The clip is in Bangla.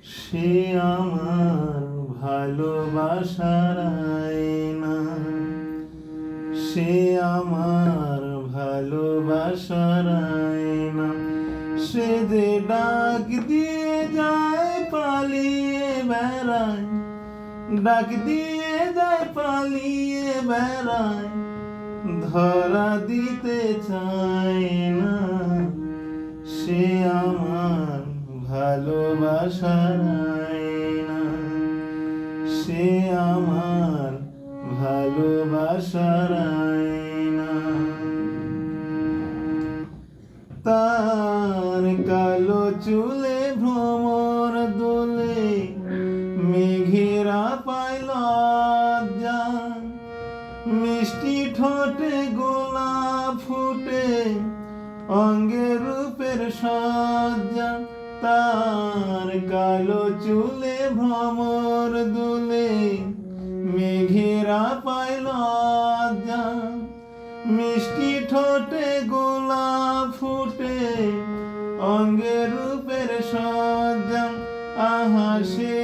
সে আমার ভালোবাসার আয়না, সে আমার ভালোবাসার আয়না। সে যে ডাক দিয়ে যায় পালিয়ে বেড়ায়, ডাক দিয়ে যায় পালিয়ে বেড়ায়, ধরা দিতে চায় না। সে আমার ভালোবাসার আয়না, সে আমার ভালোবাসার আয়না। তার কালো চুলে ভ্রমর দোলে, মেঘেরা পায় লজ্জা, মিষ্টি ঠোঁটে গোলাপ ফুটে, অঙ্গে রূপের সজ্জা। তার কালো চুলে ভ্রমর দুলে, মেঘেরা পায় লজ্জা, মিষ্টি ঠোঁটে গোলাপ ফুটে, অঙ্গে রূপের সজ্জা। আহা সে